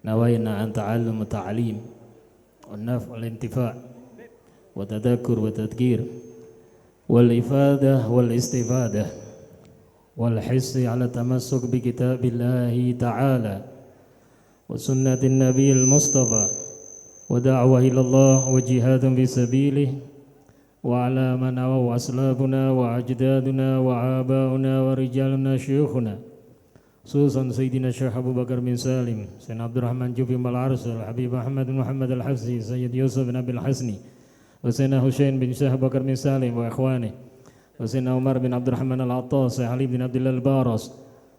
نوينا عن تعلم وتعليم والنفع والانتفاع وتذكر وتذكير والإفادة والاستفادة والحث على التمسك بكتاب الله تعالى وسنة النبي المصطفى ودعوة إلى الله وجهاد في سبيله وعلى من نووا أسلافنا وأجدادنا وآباؤنا ورجالنا شيوخنا خصوصا سيدنا الشيخ أبو بكر بن سالم سيدنا عبد الرحمن جوفي العرس الحبيب أحمد بن محمد الحفصي سيد يوسف بن أبي الحسني وسيدنا حسين بن الشيخ أبو بكر بن سالم وإخوانه وسيدنا عمر بن عبد الرحمن العطاس علي بن عبد الله البارس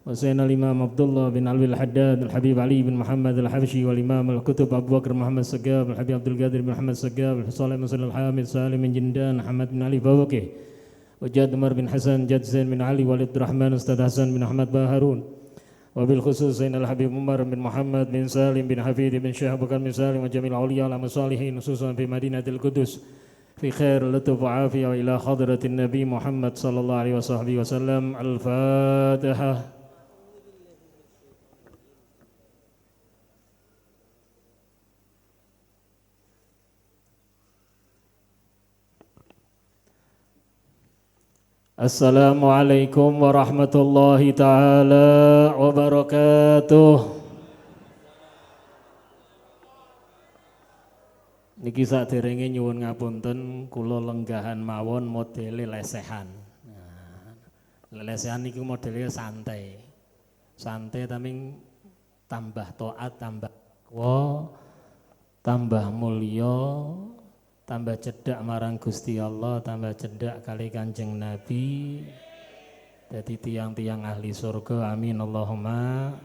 وسيدنا الإمام عبد الله بن علوي الحداد الحبيب علي بن محمد الحبشي والإمام الكتب أبو بكر محمد السقاف الحبيب عبد القادر بن محمد السقاف الحصالي مسلم الحامد سالم بن جندان محمد بن علي فوقه وجاد عمر بن حسن جاد زين بن علي والد الرحمن أستاذ حسن بن أحمد باهرون وبالخصوص سيدنا الحبيب عمر بن محمد بن سالم بن حفيد بن شيخ أبو بكر بن سالم وجميع الأولياء والصالحين خصوصا في مدينة القدس في خير لطف وعافية وإلى حضرة النبي محمد صلى الله عليه وصحبه وسلم. الفاتحة. Assalamualaikum warahmatullahi taala wabarakatuh. Niki saderenge nyuwun ngapunten kula lenggahan mawon modele lesehan. Lesehan niku modele santai. Santai tapi tambah taat, tambah takwa, tambah mulya, tambah cedak marang Gusti Allah, tambah cedak kali Kanjeng Nabi. Dadi tiang-tiang ahli surga. Amin Allahumma.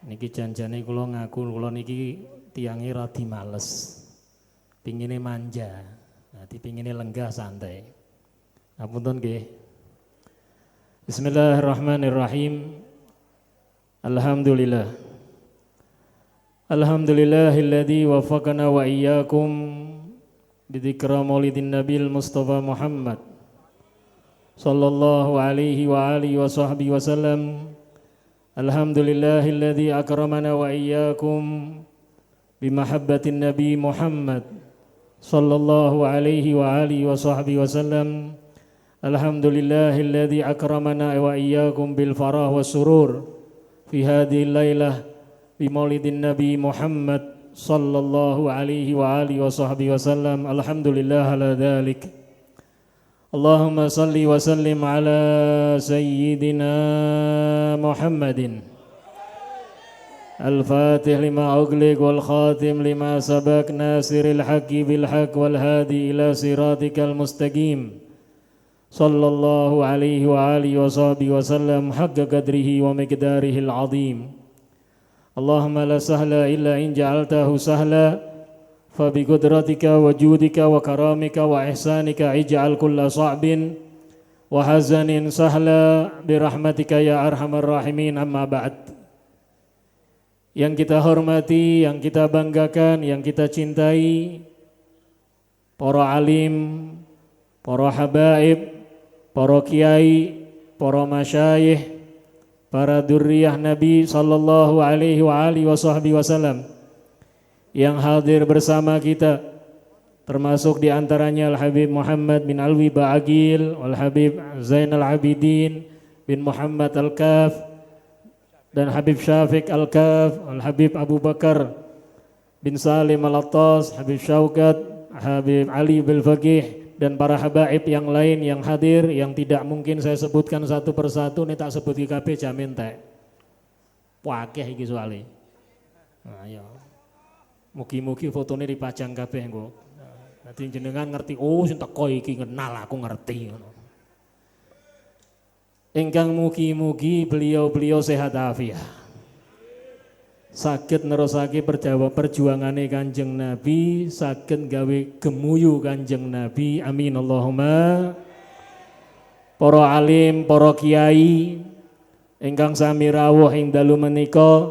Niki janjane kula ngaku kula niki tiange radi males. Pingine manja. Dadi pingine lenggah santai. Ngapunten nggih. Bismillahirrahmanirrahim. Alhamdulillah. Alhamdulillahilladzi waffaqana wa iyyakum bidzikra maulidin nabil Mustafa Muhammad sallallahu alaihi wa alihi wa sahbihi wasallam. Alhamdulillahilladzi akramana wa iyyakum bimahabbatin nabi Muhammad sallallahu alaihi wa alihi wa sahbihi wasallam. Alhamdulillahilladzi akramana wa iyyakum bil farah was surur fi hadhihi lailah bimaulidin nabi Muhammad sallallahu alaihi wa alihi wa sahbihi wasallam. Alhamdulillah ala dhalik. Allahumma salli wa sallim ala sayyidina Muhammadin al-fatih lima ughliq wal khatim lima sabaq nasiril haqqi bil haqq wal hadi ila siratikal mustaqim sallallahu alaihi wa alihi wa sahbihi wasallam haqqa qadrihi wa miqdarihil azim. Allahumma la sahla illa in ja'altahu sahla fa bi qudratika wa judika wa karamika wa ihsanika ij'al kulla sa'bin wa hazanin sahla bi rahmatika ya arhamar rahimin. Amma ba'd. Yang kita hormati, yang kita banggakan, yang kita cintai, para alim, para habaib, para kiai, para masyayikh, para dzurriyyah Nabi sallallahu alaihi wa alihi wasallam yang hadir bersama kita, termasuk di antaranya Al-Habib Muhammad bin Alwi Ba'agil, Al-Habib Zainal Abidin bin Muhammad Al-Kaf dan Habib Syafiq Al-Kaf, Al-Habib Abu Bakar bin Salim Al-Attas, Habib Syaukat, Habib Ali Bil-Faqih dan para habaib yang lain yang hadir yang tidak mungkin saya sebutkan satu persatu. Ini tak sebut kabeh jamin teh. Wakeh iki soalé. Nah, ya. Mugi-mugi fotone dipajang kabeh engko. Dadi jenengan ngerti, oh sing teko iki kenal aku ngerti ngono. Ingkang mugi-mugi beliau-beliau sehat afiat. Saged nerusake perjuangane Kanjeng Nabi, saged gawe gemuyu Kanjeng Nabi. Amin Allahumma. Para alim, para kiai ingkang sami rawuh ing dalu menika,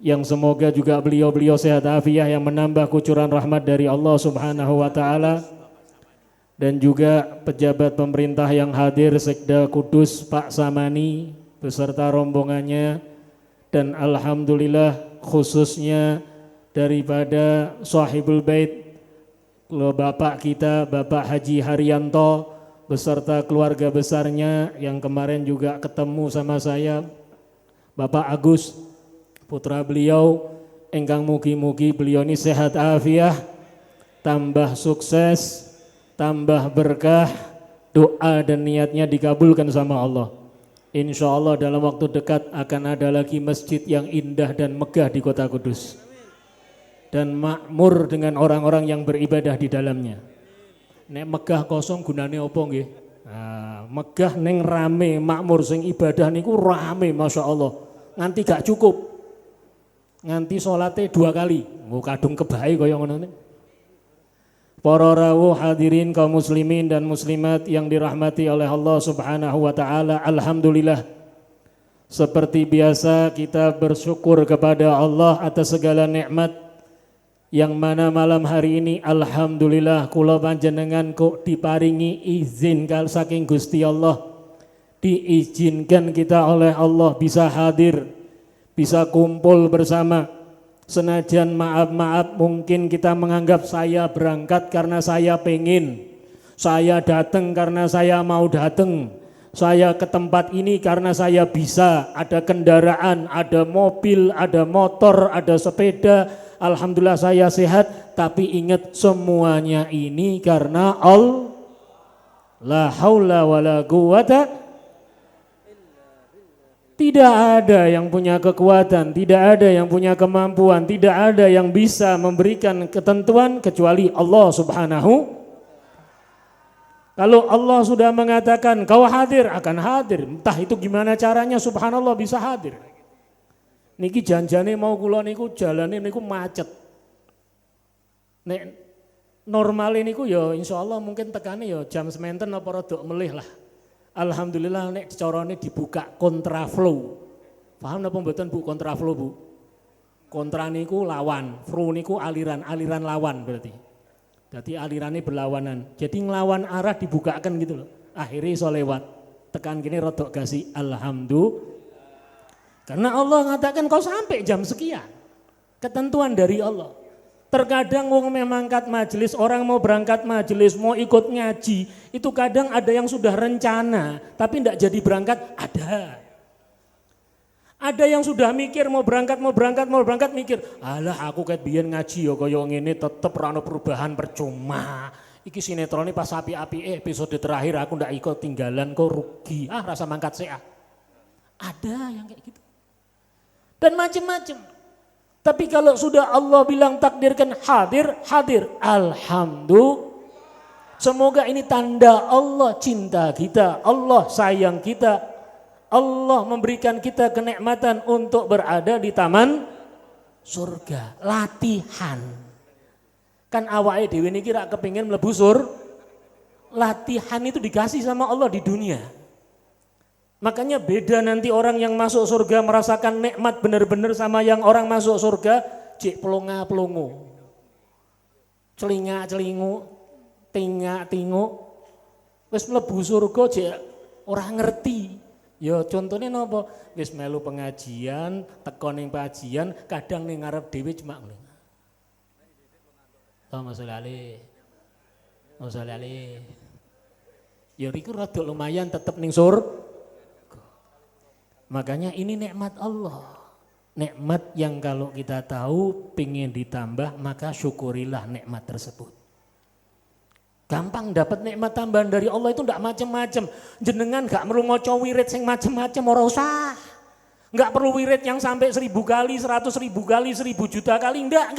yang semoga juga beliau-beliau sehat afiah, yang menambah kucuran rahmat dari Allah Subhanahu wa taala, dan juga pejabat pemerintah yang hadir, Sekda Kudus Pak Samani beserta rombongannya, dan alhamdulillah khususnya daripada Sahibul Bait, Bapak kita, Bapak Haji Haryanto beserta keluarga besarnya yang kemarin juga ketemu sama saya, Bapak Agus, putra beliau, engkang mugi-mugi beliau ini sehat afiah, tambah sukses, tambah berkah, doa dan niatnya dikabulkan sama Allah. Insya Allah dalam waktu dekat akan ada lagi masjid yang indah dan megah di kota Kudus dan makmur dengan orang-orang yang beribadah di dalamnya. Nek megah kosong gunane opo nggih? Nah, megah neng rame, makmur sing ibadah niku rame, masya Allah. Nganti gak cukup, nganti sholatnya 2 kali. Mau kadung kebaik kaya ngono niku. Para rawuh hadirin kaum muslimin dan muslimat yang dirahmati oleh Allah Subhanahu wa taala, alhamdulillah. Seperti biasa kita bersyukur kepada Allah atas segala nikmat yang mana malam hari ini alhamdulillah kula panjenengan kok diparingi izin saking Gusti Allah, diizinkan kita oleh Allah bisa hadir, bisa kumpul bersama. Senajan maaf mungkin kita menganggap saya berangkat karena saya pengen, saya datang karena saya mau datang, saya ke tempat ini karena saya bisa, ada kendaraan, ada mobil, ada motor, ada sepeda, alhamdulillah saya sehat. Tapi ingat semuanya ini karena Allah. La haula wala quwata. Tidak ada yang punya kekuatan, tidak ada yang punya kemampuan, tidak ada yang bisa memberikan ketentuan kecuali Allah Subhanahu. Kalau Allah sudah mengatakan kau hadir, akan hadir. Entah itu gimana caranya, subhanallah bisa hadir. Niki janjane mau kula niku jalane niku macet. Nek normal niku ya insyaallah mungkin tekane ya jam sementen apa rada melih lah. Alhamdulillah nek carane dibuka kontraflow. Paham napa mboten Bu kontraflow Bu? Kontra niku lawan, flow niku aliran lawan berarti. Jadi alirannya berlawanan. Jadi ngelawan arah dibukakan gitu loh. Akhirnya iso lewat. Tekan gini rodok kasih alhamdulillah. Karena Allah mengatakan kau sampai jam sekian. Ketentuan dari Allah. Terkadang wong memangkat majelis, orang mau berangkat majelis, mau ikut ngaji, itu kadang ada yang sudah rencana, tapi tidak jadi berangkat, ada. Ada yang sudah mikir mau berangkat, mikir, alah aku ket biyen ngaji ya kaya ngene tetep ra ono perubahan percuma. Iki sinetron ini pas api-api episode terakhir aku ndak ikut tinggalan kok rugi, rasa mangkat sih. Ada yang kayak gitu. Dan macam-macam. Tapi kalau sudah Allah bilang takdirkan hadir, hadir. Alhamdulillah. Semoga ini tanda Allah cinta kita, Allah sayang kita. Allah memberikan kita kenikmatan untuk berada di taman surga. Latihan. Kan awake dhewe niki rak kepengin mlebu surga. Latihan itu dikasih sama Allah di dunia. Makanya beda nanti orang yang masuk surga merasakan nikmat benar-benar sama yang orang masuk surga cek pelonga-pelongo. Celinga-celingu, tinga-tingu. Wis mlebu surga cek orang ngerti. Ya contohnya napa? Wis melu pengajian, teko ning pengajian, kadang ning ngarep dhewe cuma ngene. Allahumma sholli alaihi. Sholli alaihi. Ya riku rada lumayan tetep ning surga. Makanya ini nikmat Allah. Nikmat yang kalau kita tahu pengen ditambah maka syukurilah nikmat tersebut. Gampang dapat nikmat tambahan dari Allah itu enggak macam-macam. Jenengan enggak perlu maca wirid sing macam-macam ora usah. Enggak perlu wirid yang sampai 1000 kali, 100.000 kali, 1000 juta kali, enggak.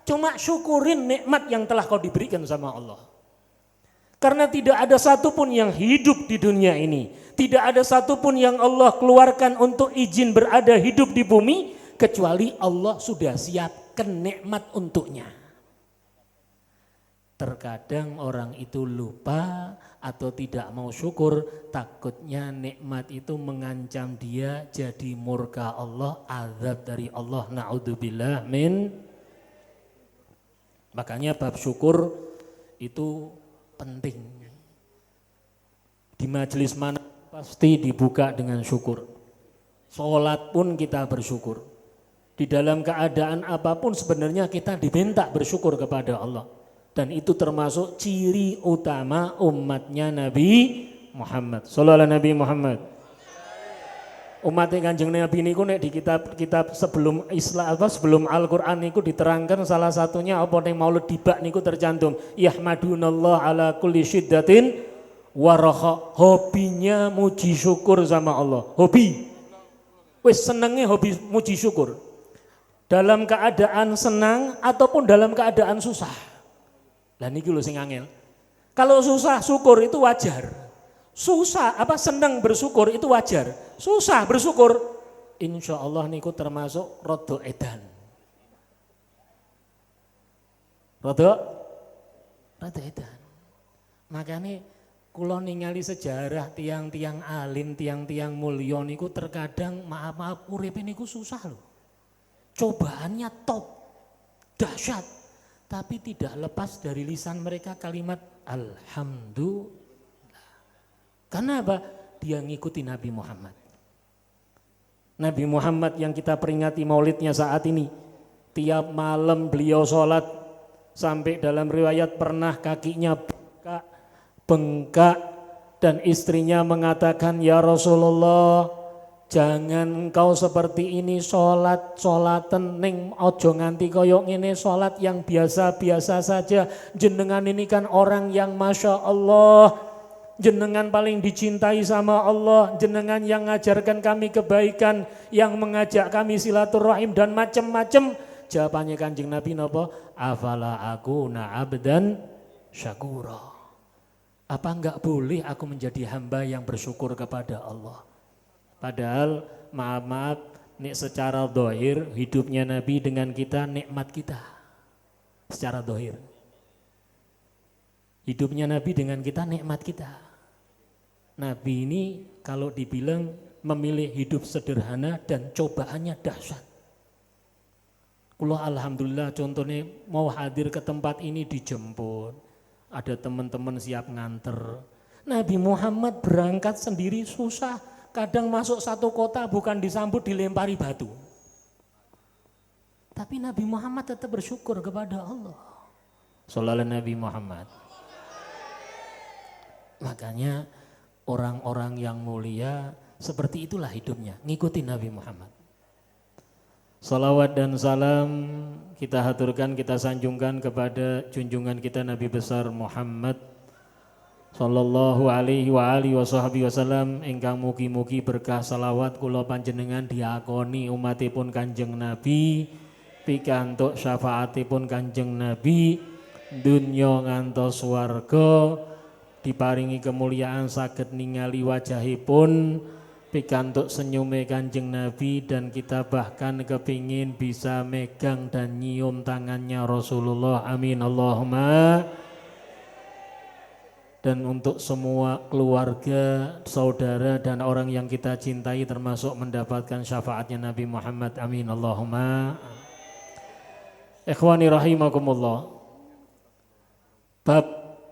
Cuma syukurin nikmat yang telah kau diberikan sama Allah. Karena tidak ada satupun yang hidup di dunia ini, tidak ada satupun yang Allah keluarkan untuk izin berada hidup di bumi, kecuali Allah sudah siapkan nikmat untuknya. Terkadang orang itu lupa atau tidak mau syukur, takutnya nikmat itu mengancam dia jadi murka Allah, azab dari Allah, na'udzubillah min. Makanya bab syukur itu penting. Di majelis mana pasti dibuka dengan syukur. Sholat pun kita bersyukur. Di dalam keadaan apapun sebenarnya kita diminta bersyukur kepada Allah. Dan itu termasuk ciri utama umatnya Nabi Muhammad. Sallallahu Nabi Muhammad. Umatnya Kanjeng Nabi niku nek di kitab sebelum Islam sebelum Al-Qur'an niku diterangkan salah satunya apa ning Maulid Dibak niku tercantum yahmadunallah ala kulli syiddatin waraha. Hobinya muji syukur sama Allah. Hobi. Wis senenge hobi muji syukur. Dalam keadaan senang ataupun dalam keadaan susah. Lah niki lho sing angel. Kalau susah syukur itu wajar. Susah senang bersyukur itu wajar. Susah bersyukur insya Allah niku termasuk rada edan. Rada edan. Makanya kula ningali sejarah tiang-tiang alim, tiang-tiang mulya niku terkadang maaf uripe niku susah loh. Cobaannya top, dahsyat, tapi tidak lepas dari lisan mereka kalimat Alhamdulillah. Karena apa? Dia ngikuti Nabi Muhammad. Nabi Muhammad yang kita peringati maulidnya saat ini. Tiap malam beliau sholat, sampai dalam riwayat pernah kakinya bengkak dan istrinya mengatakan, ya Rasulullah, jangan engkau seperti ini sholaten ning ojo nganti koyok ini sholat yang biasa-biasa saja. Jenengan ini kan orang yang Masya Allah, jenengan paling dicintai sama Allah, jenengan yang mengajarkan kami kebaikan, yang mengajak kami silaturahim dan macam-macam. Jawabannya Kanjeng Nabi napa? Afala akuna abdan syakura. Apa enggak boleh aku menjadi hamba yang bersyukur kepada Allah? Padahal maaf nek secara dohir hidupnya Nabi dengan kita nikmat kita. Secara dohir. Hidupnya Nabi dengan kita nikmat kita. Nabi ini kalau dibilang memilih hidup sederhana dan cobaannya dahsyat. Kula alhamdulillah contohnya mau hadir ke tempat ini dijemput. Ada teman-teman siap nganter. Nabi Muhammad berangkat sendiri susah. Kadang masuk satu kota bukan disambut dilempari batu. Tapi Nabi Muhammad tetap bersyukur kepada Allah. Sallallahu Nabi Muhammad. Makanya orang-orang yang mulia seperti itulah hidupnya, ngikuti Nabi Muhammad. Salawat dan salam kita haturkan, kita sanjungkan kepada junjungan kita Nabi besar Muhammad sallallahu alaihi wa alihi wasallam ingkang mugi-mugi berkah salawat kula panjenengan diakoni umatipun Kanjeng Nabi pikantuk syafaatipun Kanjeng Nabi dunya ngantos swarga diparingi kemuliaan saged ningali wajahipun pikantuk senyume Kanjeng Nabi dan kita bahkan kepingin bisa megang dan nyium tangannya Rasulullah. Amin Allahumma. Dan untuk semua keluarga, saudara dan orang yang kita cintai termasuk mendapatkan syafaatnya Nabi Muhammad. Amin Allahumma. Ikhwani rahimakumullah. Bab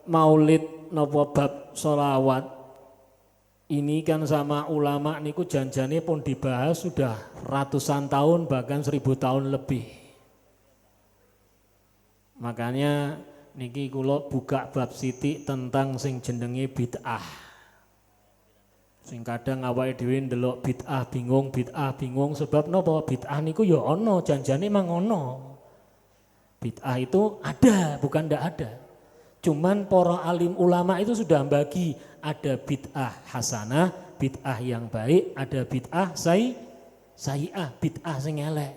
maulid napa bab sholawat ini kan sama ulama niku janjane pun dibahas sudah ratusan tahun bahkan 1000 tahun lebih. Makanya niki kula buka bab sithik tentang sing jenenge bid'ah. Sing kadang awake dhewe ndelok bid'ah bingung sebab napa bid'ah niku ya ana, janjane mang ana. Bid'ah itu ada, bukan ndak ada. Cuman para alim ulama itu sudah bagi ada bid'ah hasanah, bid'ah yang baik, ada bid'ah sayyi'ah, bid'ah sing elek.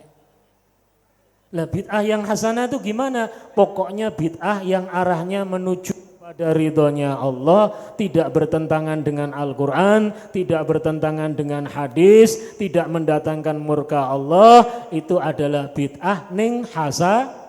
Lah bid'ah yang hasanah itu gimana? Pokoknya bid'ah yang arahnya menuju pada ridhonya Allah, tidak bertentangan dengan Al-Quran, tidak bertentangan dengan hadis, tidak mendatangkan murka Allah, itu adalah bid'ah ning hasanah.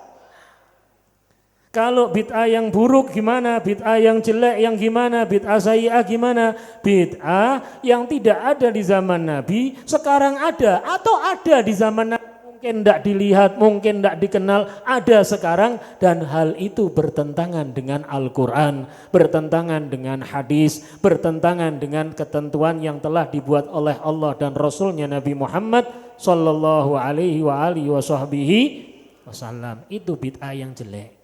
Kalau bid'ah yang buruk gimana? Bid'ah yang jelek yang gimana? Bid'ah sayyi'ah gimana? Bid'ah yang tidak ada di zaman Nabi, sekarang ada atau ada di zaman Nabi. Mungkin tidak dilihat, mungkin tidak dikenal, ada sekarang dan hal itu bertentangan dengan Al-Quran, bertentangan dengan hadis, bertentangan dengan ketentuan yang telah dibuat oleh Allah dan Rasulnya Nabi Muhammad sallallahu alaihi wa alihi wasallam. Itu bid'ah yang jelek.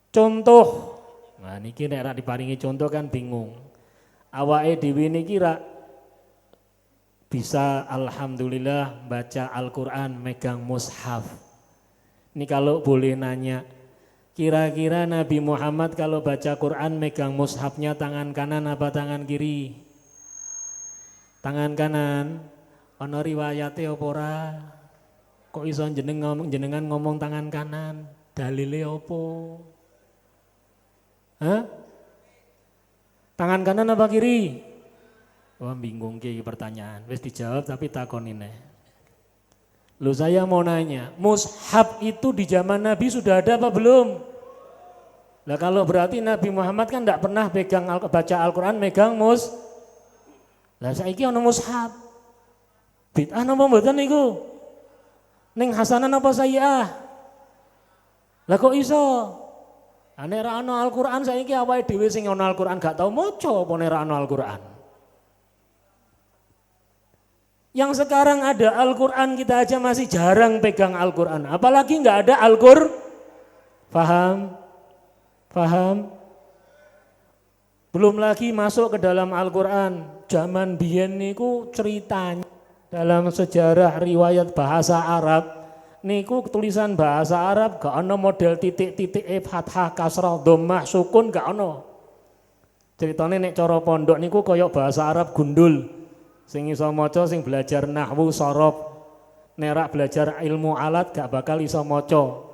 Contoh, nah niki nek rak diparingi contoh kan bingung. Awake dhewe niki rak bisa alhamdulillah baca Al-Qur'an megang mushaf. Ini kalau boleh nanya, kira-kira Nabi Muhammad kalau baca Quran megang mushafnya tangan kanan apa tangan kiri? Tangan kanan. Ana riwayate apa ora? Kok iso jenengan ngomong tangan kanan? Dalile apa? Hah? Tangan kanan apa kiri? Wah bingung ki pertanyaan. Wis dijawab tapi takonine. Loh saya mau nanya, mushaf itu di zaman Nabi sudah ada apa belum? Lah kalau berarti Nabi Muhammad kan tidak pernah baca Al-Quran megang Lah saiki ana mushaf. Bid'ah napa mboten niku? Ning hasanan apa sayyi'ah? Lah kok iso? Nek ra ana Al-Qur'an saiki awake dhewe sing ana Al-Qur'an gak tau maca apa nek ra ana Al-Qur'an. Yang sekarang ada Al-Qur'an kita aja masih jarang pegang Al-Qur'an. Apalagi enggak ada Al-Qur'an. Paham? Paham? Belum lagi masuk ke dalam Al-Qur'an. Zaman biyen niku ceritanya dalam sejarah riwayat bahasa Arab niku tulisan bahasa Arab gak ana model titik-titik fathah kasrah dhammah sukun gak ana. Ceritane nek cara pondok niku kaya bahasa Arab gundul. Sing iso maca sing belajar nahwu sorof. Nek rak belajar ilmu alat gak bakal iso maca.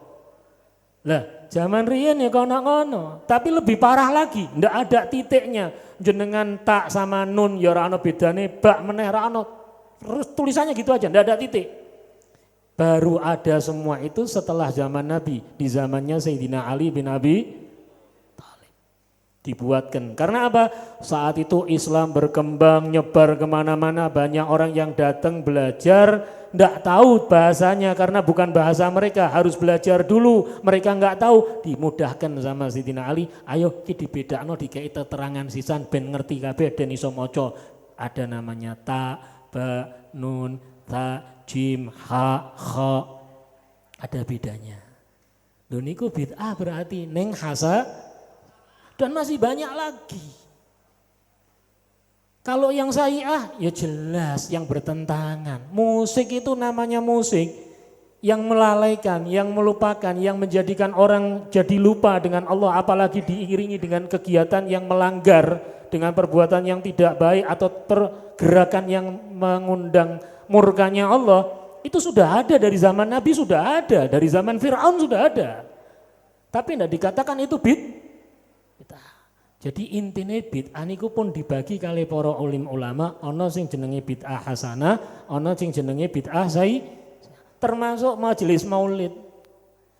Lah, zaman riyen ya kono ngono, tapi lebih parah lagi, ndak ada titiknya. Jenengan tak sama nun ya ora ana bedane, bak meneh ra ana. Terus tulisannya gitu aja, ndak ada titik. Baru ada semua itu setelah zaman Nabi, di zamannya Sayyidina Ali bin Abi Thalib. Dibuatkan, karena apa? Saat itu Islam berkembang, nyebar kemana-mana, banyak orang yang datang belajar, ndak tahu bahasanya karena bukan bahasa mereka, harus belajar dulu. Mereka nggak tahu, dimudahkan sama Sayyidina Ali, ayo ki dibedakno dikei terangan sisan ben ngerti kabeh den iso maca. Ada namanya ta, ba, nun, ta, jim, ha, kha. Ada bedanya. Lho niku bid'ah berarti ning hasa dan masih banyak lagi. Kalau yang sayyi'ah ya jelas yang bertentangan. Musik itu namanya musik yang melalaikan, yang melupakan, yang menjadikan orang jadi lupa dengan Allah, apalagi diiringi dengan kegiatan yang melanggar, dengan perbuatan yang tidak baik atau pergerakan yang mengundang murkanya Allah. Itu sudah ada dari zaman Nabi, sudah ada dari zaman Fir'aun, sudah ada. Tapi tidak dikatakan itu bid'ah. Jadi intinya bid'ah niku pun dibagi kali para ulama, ana sing jenenge bid'ah hasanah, ana sing jenenge bid'ah termasuk majelis maulid.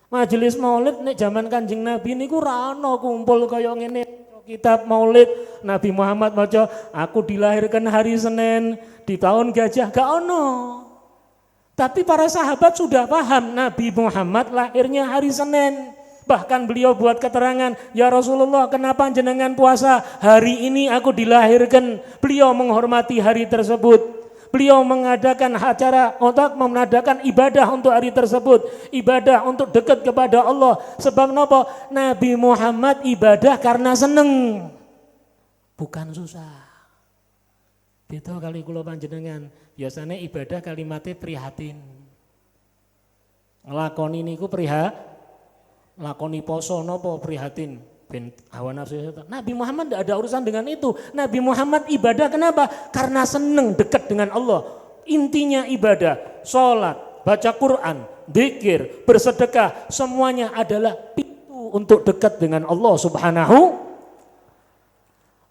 Majelis maulid nek zaman Kanjeng Nabi niku ra ana kumpul kaya ngene kitab maulid Nabi Muhammad maca aku dilahirkan hari Senin di tahun gajah, gak ono. Tapi para sahabat sudah paham Nabi Muhammad lahirnya hari Senin. Bahkan beliau buat keterangan, ya Rasulullah kenapa jenengan puasa? Hari ini aku dilahirkan. Beliau menghormati hari tersebut. Beliau mengadakan acara untuk mengadakan ibadah untuk hari tersebut. Ibadah untuk dekat kepada Allah. Sebab napa? Nabi Muhammad ibadah karena seneng. Bukan susah. Beda kali kula panjenengan. Biasanya ibadah kalimatnya prihatin. Nglakoni niku lakoni poso napa prihatin ben hawa nafsu. Nabi Muhammad tidak ada urusan dengan itu. Nabi Muhammad ibadah kenapa? Karena senang dekat dengan Allah. Intinya ibadah, sholat, baca Quran, zikir, bersedekah, semuanya adalah pintu untuk dekat dengan Allah Subhanahu.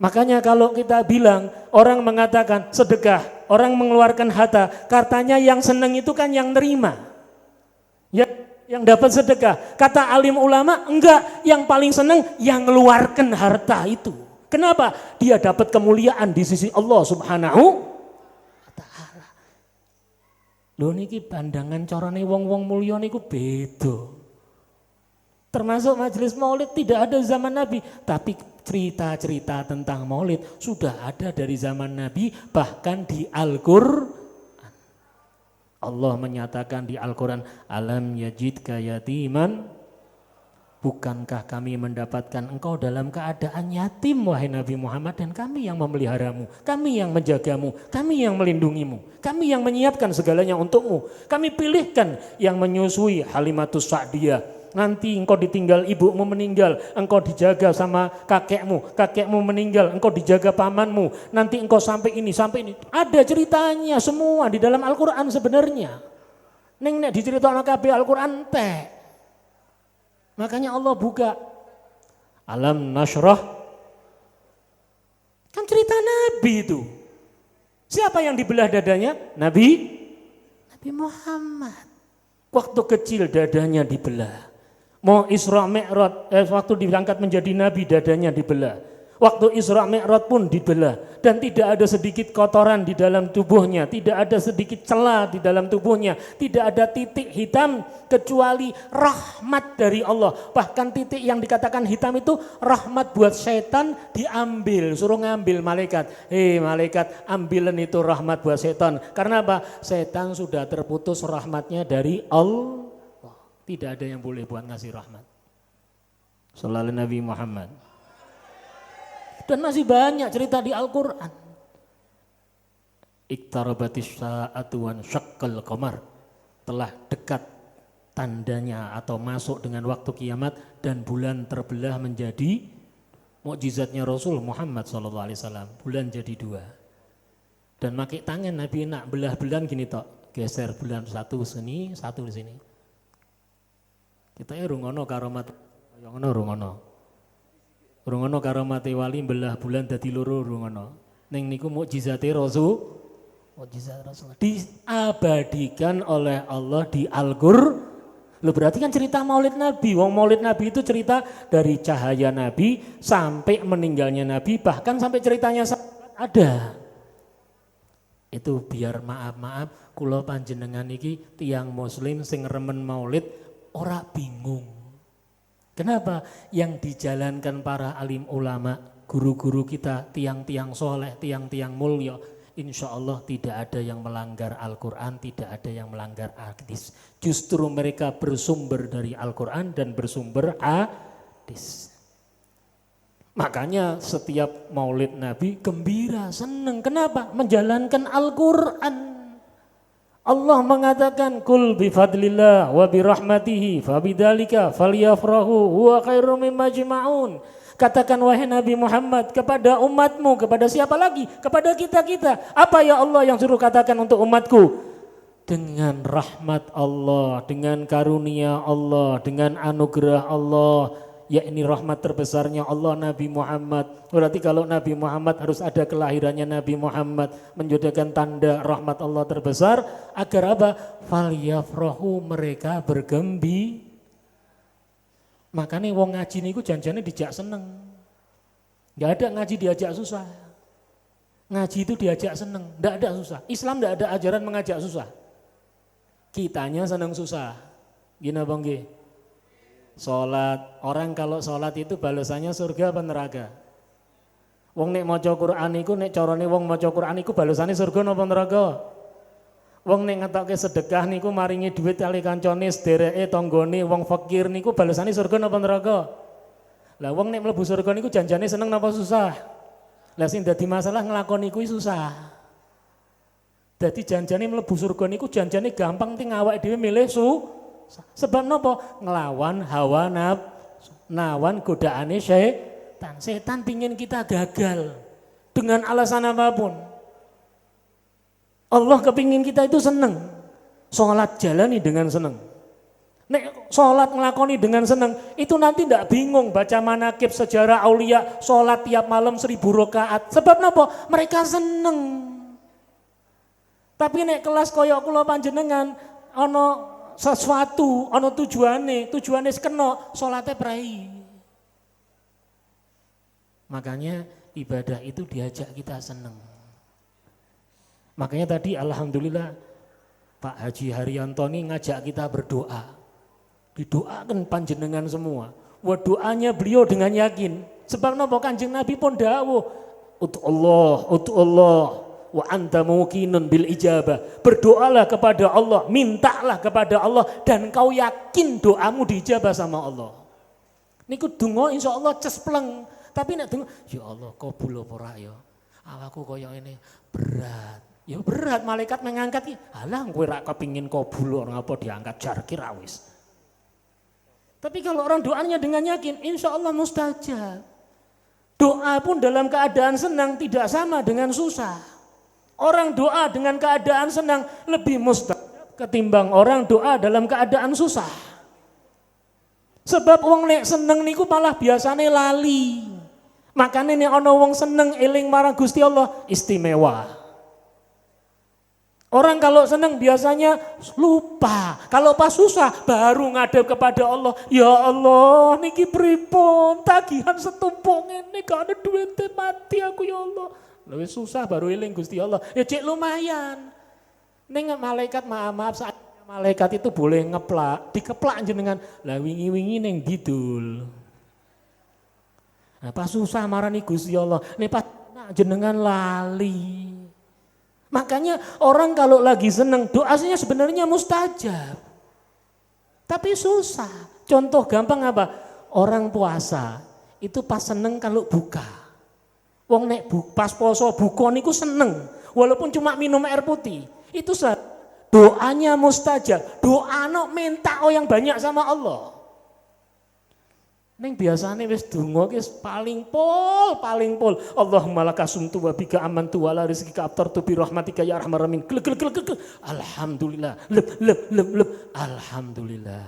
Makanya kalau kita bilang orang mengatakan sedekah, orang mengeluarkan harta, katanya yang senang itu kan yang nerima. Yang dapat sedekah. Kata alim ulama, enggak, yang paling senang yang mengeluarkan harta itu. Kenapa? Dia dapat kemuliaan di sisi Allah Subhanahu wa taala. Lho niki pandangan carane wong-wong mulya niku beda. Termasuk majelis maulid tidak ada zaman Nabi, tapi cerita-cerita tentang maulid sudah ada dari zaman Nabi, bahkan di Al-Qur'an. Allah menyatakan di Al-Quran, alam yajidka yatiman, bukankah kami mendapatkan engkau dalam keadaan yatim wahai Nabi Muhammad, dan kami yang memeliharamu, kami yang menjagamu, kami yang melindungimu, kami yang menyiapkan segalanya untukmu. Kami pilihkan yang menyusui Halimatus Sa'diyah. Nanti engkau ditinggal, ibumu meninggal, engkau dijaga sama kakekmu, kakekmu meninggal, engkau dijaga pamanmu, nanti engkau sampai ini, sampai ini. Ada ceritanya semua di dalam Al-Quran sebenarnya. Ning nek diceritakan kabeh Al-Quran teh. Makanya Allah buka alam nashrah, kan cerita Nabi itu. Siapa yang dibelah dadanya? Nabi Muhammad. Waktu kecil dadanya dibelah. Mau Isra Mi'raj, waktu diangkat menjadi Nabi dadanya dibelah. Waktu Isra Mi'raj pun dibelah. Dan tidak ada sedikit kotoran di dalam tubuhnya. Tidak ada sedikit celah di dalam tubuhnya. Tidak ada titik hitam kecuali rahmat dari Allah. Bahkan titik yang dikatakan hitam itu rahmat buat setan diambil. Suruh ngambil malaikat. Malaikat ambilan itu rahmat buat setan. Karena apa? Setan sudah terputus rahmatnya dari Allah. Tidak ada yang boleh buat ngasih rahmat. Shallallahu Nabi Muhammad. Dan masih banyak cerita di Al-Quran. Iktarabatis sa'atu wan syaqqal qamar. Telah dekat tandanya atau masuk dengan waktu kiamat dan bulan terbelah menjadi mukjizatnya Rasul Muhammad SAW. Bulan jadi dua. Dan pakai tangan Nabi nak belah bulan gini tok. Geser bulan satu sini, satu di sini. Kita rungono karomat yang ngono rungono. Rungono karomate wali belah bulan dadi loro rungono. Ning niku mukjizate Rasul. Mukjizat Rasul diabadikan oleh Allah di Al-Qur'an. Loh berarti kan cerita Maulid Nabi. Wong Maulid Nabi itu cerita dari cahaya Nabi sampai meninggalnya Nabi, bahkan sampai ceritanya ada. Itu biar maaf kula panjenengan iki tiang muslim sing remen Maulid ora bingung. Kenapa? Yang dijalankan para alim ulama, guru-guru kita, tiang-tiang soleh, tiang-tiang mulia, insya Allah tidak ada yang melanggar Al-Quran, tidak ada yang melanggar hadis. Justru mereka bersumber dari Al-Quran dan bersumber hadis. Makanya setiap maulid Nabi gembira, senang. Kenapa? Menjalankan Al-Quran. Allah mengatakan kul bifadlillah wa birahmatihi fabidzalika falyafrahu huwa khairum mimma yajma'un. Katakan wahai Nabi Muhammad kepada umatmu, kepada siapa lagi? Kepada kita-kita. Apa ya Allah yang suruh katakan untuk umatku? Dengan rahmat Allah, dengan karunia Allah, dengan anugerah Allah, yakni rahmat terbesarnya Allah Nabi Muhammad. Berarti kalau Nabi Muhammad harus ada kelahirannya Nabi Muhammad, menjadikan tanda rahmat Allah terbesar agar apa? Falyafrahu, mereka bergembira. Makanya wong ngaji niku janjane dijak seneng. Enggak ada ngaji diajak susah. Ngaji itu diajak seneng, enggak ada susah. Islam enggak ada ajaran mengajak susah. Kitanya seneng susah. Gina Bang G. Salat, orang kalau salat itu balasannya surga apa neraka? Wong nek maca Quran iku nek carane wong maca Quran iku balasane surga napa neraka? Wong nek ngetokke sedekah niku maringi duit kali kancane, sedereke, tanggane, wong fakir niku balasane surga napa neraka? Lah wong nek mlebu surga niku janjane seneng napa susah? Lah sing dadi masalah nglakoni kuwi susah. Dadi janjane mlebu surga niku janjane gampang ting awake dhewe milih sebab napa? Nglawan hawa nafsu, nawan godaane setan. Setan pingin kita gagal dengan alasan apapun. Allah kepingin kita itu seneng. Sholat jalani dengan seneng. Nek sholat ngelakoni dengan seneng, itu nanti tidak bingung baca manakib sejarah aulia, sholat tiap malam 1000 rakaat. Sebab napa? Mereka seneng. Tapi nek kelas koyok kula panjenengan ana sesuatu, ana tujuane sekena, sholatnya prai. Makanya ibadah itu diajak kita seneng. Makanya tadi alhamdulillah Pak Haji Haryanto ini ngajak kita berdoa. Didoakan panjenengan semua. Wah doanya beliau dengan yakin. Sebab napa Kanjeng Nabi pun dawuh, utu Allah, wa anta muqinun bil ijabah. Berdoalah kepada Allah, mintalah kepada Allah dan kau yakin doamu diijabah sama Allah. Niku donga insyaallah cespleng. Tapi nek donga, ya Allah kabul apa ora ya? Awakku koyo ini berat. Ya berat, malaikat mengangkat ki. Halah kowe ra kepengin kabul ora apa diangkat jar ki ra wis. Tapi kalau orang doanya dengan yakin, insyaallah mustajab. Doa pun dalam keadaan senang tidak sama dengan susah. Orang doa dengan keadaan senang lebih mustajab ketimbang orang doa dalam keadaan susah. Sebab wong nek seneng niku malah biasane lali. Makanya nek ana wong seneng eling marang Gusti Allah istimewa. Orang kalau seneng biasanya lupa. Kalau pas susah baru ngadep kepada Allah. Ya Allah, niki pripun? Tagihan setumpuk ngene gak ada duit mati aku ya Allah. Lebih susah baru eling Gusti Allah. Ya cek lumayan. Ning malaikat maaf saat malaikat itu boleh ngeplak, dikeplak jenengan. Lah wingi-wingi ning didul. Nah, pas susah marani Gusti Allah. Nek pas jenengan lali. Makanya orang kalau lagi seneng doanya sebenarnya mustajab. Tapi susah. Contoh gampang apa? Orang puasa itu pas seneng kalau buka. Wong nek pas poso buka niku seneng. Walaupun cuma minum air putih. Itu doanya mustajab. Doa minta yang banyak sama Allah. Neng biasane wis donga ki paling pol. Allahumma lakasumtu wa bika amantu wa la rizqika aftartu bi rahmatika ya arhamar rahimin. Alhamdulillah. Lep. Alhamdulillah.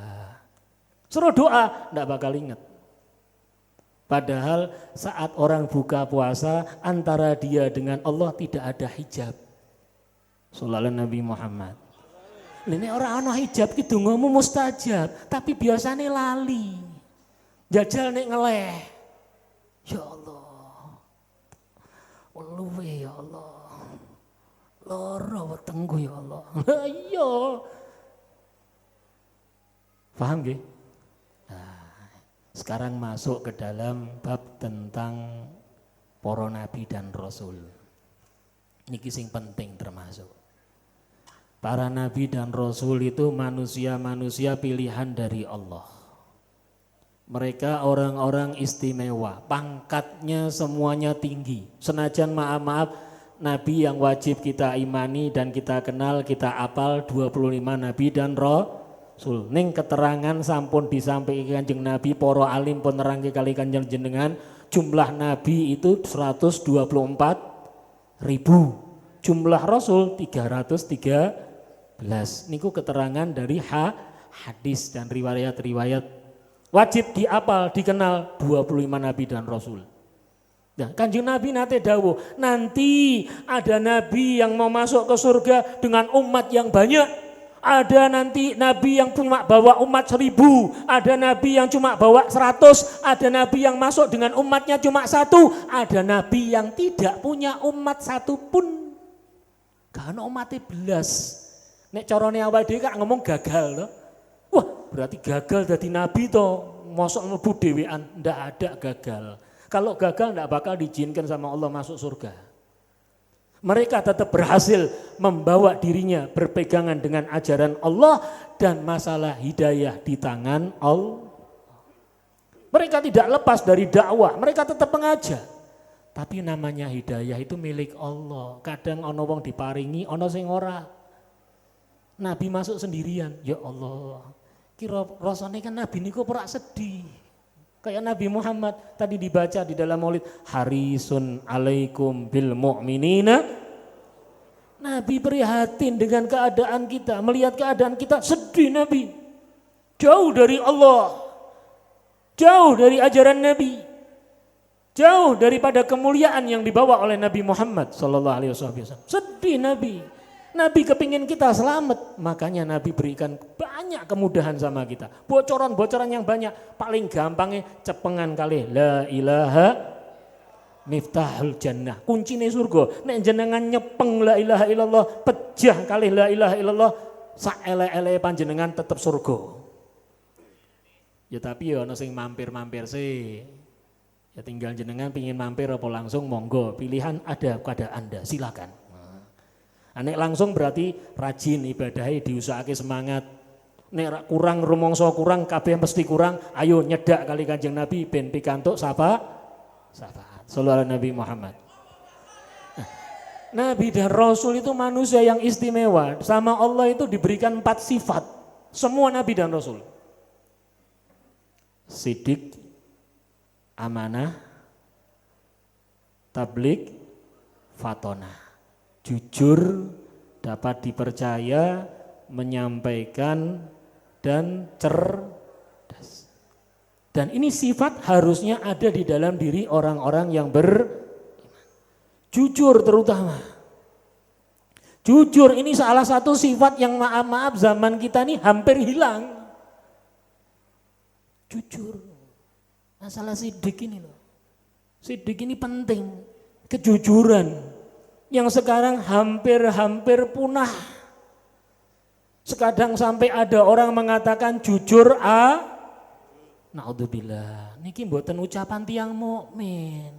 Suruh doa ndak bakal ingat. Padahal saat orang buka puasa antara dia dengan Allah tidak ada hijab. Sallallahu Nabi Muhammad. Ini orang ana hijab ki dongamu mustajab, tapi biasane lali. Jajal nek ngeleh. Ya Allah. Luwe ya Allah. Loro wetengku ya Allah. Iya. Paham nggih? Nah, sekarang masuk ke dalam bab tentang para nabi dan rasul. Niki sing penting termasuk. Para nabi dan rasul itu manusia-manusia pilihan dari Allah. Mereka orang-orang istimewa, pangkatnya semuanya tinggi. Senajan maaf, nabi yang wajib kita imani dan kita kenal, kita apal 25 nabi dan rasul. Ning keterangan sampun disampaikan Kanjeng Nabi, para alim pun nerangke kali Kanjeng jenengan, jumlah nabi itu 124.000. Jumlah rasul 313. Niku keterangan dari hadis dan riwayat-riwayat. Wajib diapal, dikenal 25 nabi dan rasul. Nah, Kanjeng Nabi nate dawuh, nanti ada nabi yang mau masuk ke surga dengan umat yang banyak. Ada nanti nabi yang cuma bawa umat 1000, ada nabi yang cuma bawa 100, ada nabi yang masuk dengan umatnya cuma 1, ada nabi yang tidak punya umat satu pun. Gak ana umate belas. Nek carane awake dhewe ngomong gagal loh. Wah, berarti gagal jadi nabi toh, mosok mlebu dhewean, ndak ada gagal. Kalau gagal ndak bakal diizinkan sama Allah masuk surga. Mereka tetap berhasil membawa dirinya berpegangan dengan ajaran Allah dan masalah hidayah di tangan Allah. Mereka tidak lepas dari dakwah, mereka tetap mengajar. Tapi namanya hidayah itu milik Allah. Kadang ana wong diparingi, ana sing ora. Nabi masuk sendirian, ya Allah. Kira rasanya kan Nabi niku perak sedih. Kayak Nabi Muhammad tadi dibaca di dalam maulid, harisun alaikum bil mu'minina. Nabi prihatin dengan keadaan kita, melihat keadaan kita sedih Nabi. Jauh dari Allah, jauh dari ajaran Nabi, jauh daripada kemuliaan yang dibawa oleh Nabi Muhammad sallallahu alaihi wasallam. Sedih Nabi. Nabi kepingin kita selamat, makanya Nabi berikan banyak kemudahan sama kita. Bocoran-bocoran yang banyak, paling gampangnya cepengan kali la ilaha miftahul jannah, kuncine surga. Nek jenengan nyepeng la ilaha illallah, pejah kali la ilaha illallah, saelek-eleke panjenengan tetep surga. Ya tapi ya ana sing mampir-mampir sih. Ya tinggal jenengan pingin mampir apa langsung monggo, pilihan ada pada Anda, silakan. Nek langsung berarti rajin ibadahnya diusahake semangat. Nek kurang rumangsa kurang kabeh mesti kurang, ayo nyedak kali Kanjeng Nabi ben pikantuk syafaat. Sallallahu alaihi Nabi Muhammad. Nabi dan Rasul itu manusia yang istimewa. Sama Allah itu diberikan 4 sifat. Semua Nabi dan Rasul. Sidik, amanah, tabligh, fatonah. Jujur, dapat dipercaya, menyampaikan, dan cerdas. Dan ini sifat harusnya ada di dalam diri orang-orang yang beriman. Jujur terutama. Jujur ini salah satu sifat yang maaf-maaf zaman kita ini hampir hilang. Jujur. Masalah sidik ini loh. Sidik ini penting. Kejujuran. Yang sekarang hampir punah. Sekadang sampai ada orang mengatakan jujur naudzubillah. Niki mboten ucapan tiang mukmin.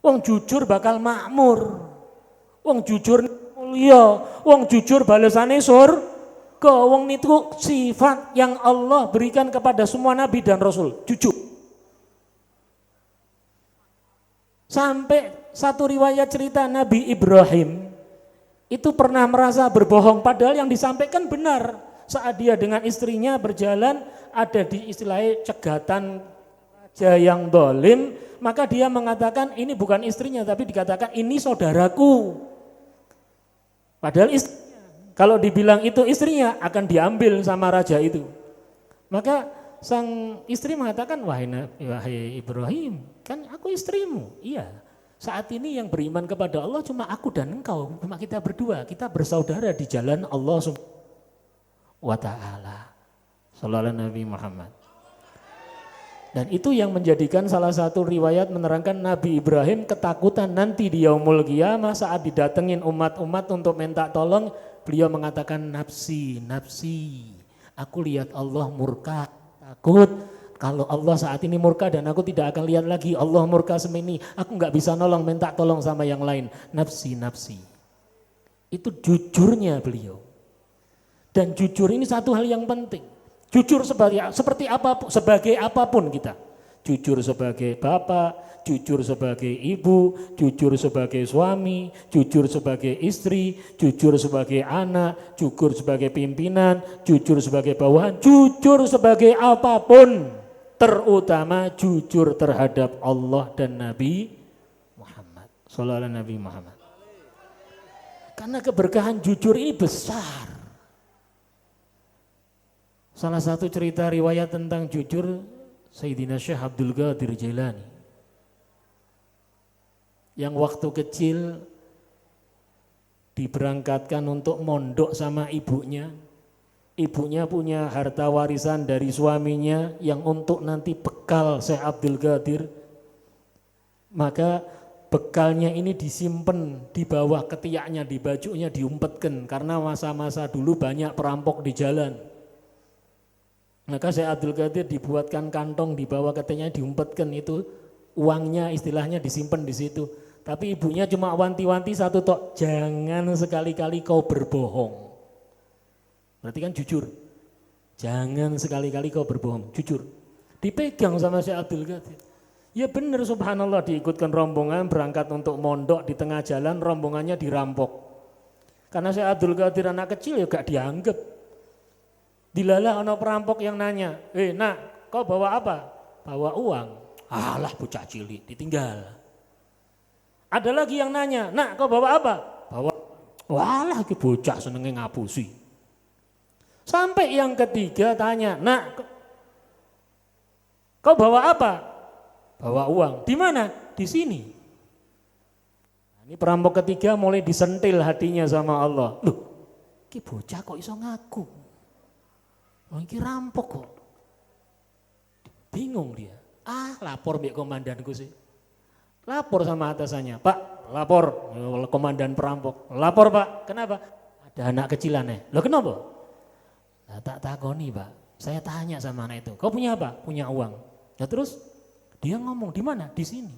Wong jujur bakal makmur. Wong jujur mulia. Wong jujur balesane surga. Wong niku sifat yang Allah berikan kepada semua nabi dan rasul. Jujur. Sampai satu riwayat cerita Nabi Ibrahim itu pernah merasa berbohong padahal yang disampaikan benar. Saat dia dengan istrinya berjalan ada di istilahnya cegatan raja yang dolim, maka dia mengatakan ini bukan istrinya tapi dikatakan ini saudaraku. Padahal istrinya, kalau dibilang itu istrinya akan diambil sama raja itu. Maka sang istri mengatakan wahai Ibrahim, kan aku istrimu. Iya. Saat ini yang beriman kepada Allah cuma aku dan engkau, cuma kita berdua, kita bersaudara di jalan Allah Subhanahu wa taala. Sallallahu Nabi Muhammad. Dan itu yang menjadikan salah satu riwayat menerangkan Nabi Ibrahim ketakutan nanti di yaumul qiyamah saat didatengin umat-umat untuk minta tolong, beliau mengatakan nafsi, aku lihat Allah murka, takut kalau Allah saat ini murka dan aku tidak akan lihat lagi Allah murka semini, aku nggak bisa nolong, minta tolong sama yang lain. Nafsi. Itu jujurnya beliau. Dan jujur ini satu hal yang penting. Jujur seperti apapun kita. Jujur sebagai bapak, jujur sebagai ibu, jujur sebagai suami, jujur sebagai istri, jujur sebagai anak, jujur sebagai pimpinan, jujur sebagai bawahan, jujur sebagai apapun. Terutama jujur terhadap Allah dan Nabi Muhammad. Sallallahu alaihi Nabi Muhammad. Karena keberkahan jujur ini besar. Salah satu cerita riwayat tentang jujur Sayyidina Syekh Abdul Qadir Jailani. Yang waktu kecil diberangkatkan untuk mondok sama ibunya. Ibunya punya harta warisan dari suaminya yang untuk nanti bekal Syekh Abdul Qadir. Maka bekalnya ini disimpan di bawah ketiaknya, di bajunya diumpetkan karena masa-masa dulu banyak perampok di jalan. Maka Syekh Abdul Qadir dibuatkan kantong di bawah ketiaknya diumpetkan, itu uangnya istilahnya disimpan di situ. Tapi ibunya cuma wanti-wanti satu tok, jangan sekali-kali kau berbohong. Berarti kan jujur. Jangan sekali-kali kau berbohong, jujur. Dipegang sama Syekh Abdul Qadir. Ya benar subhanallah, diikutkan rombongan berangkat untuk mondok, di tengah jalan rombongannya dirampok. Karena Syekh Abdul Qadir anak kecil ya gak dianggap. Dilalah ono perampok yang nanya, nak kau bawa apa? Bawa uang. Alah bocah cilik, ditinggal. Ada lagi yang nanya, nak kau bawa apa? Bawa, walah ki bocah senengnya ngapusi. Sampai yang ketiga tanya, nak kau bawa apa? Bawa uang. Di mana? Di sini. Ini perampok ketiga mulai disentil hatinya sama Allah. Loh, ki bocah kok iso ngaku? Oh, ini rampok kok. Bingung dia. Lapor mbek komandanku sih. Lapor sama atasannya, Pak, lapor komandan perampok. Lapor Pak, kenapa? Ada anak kecilan Loh kenapa? Nah, tak takoni Pak, saya tanya sama anak itu, kau punya apa? Punya uang. Ya terus dia ngomong, di mana? Di sini.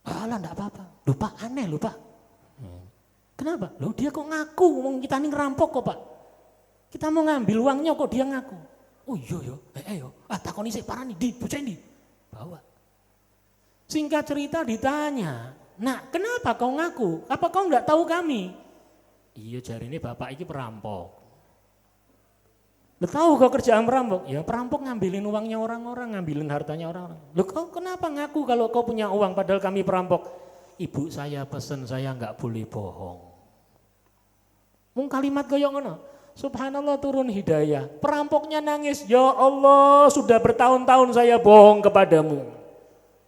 Alah enggak apa-apa. Lupa aneh lupa. Kenapa? Loh dia kok ngaku, kita ini ngerampok kok Pak. Kita mau ngambil uangnya kok dia ngaku. Oh iya yo, ayo, takoni sik parani di bocah ndi? Bawa. Singkat cerita ditanya, "Nak, kenapa kau ngaku? Apa kau enggak tahu kami?" Iya jarine bapak iki perampok. Lo tahu kau kerjaan perampok? Ya perampok ngambilin uangnya orang-orang, ngambilin hartanya orang-orang. Lo kau kenapa ngaku kalau kau punya uang padahal kami perampok? Ibu saya pesen saya enggak boleh bohong. Mung kalimat koyo ngono. Subhanallah turun hidayah. Perampoknya nangis, "Ya Allah, sudah bertahun-tahun saya bohong kepadamu."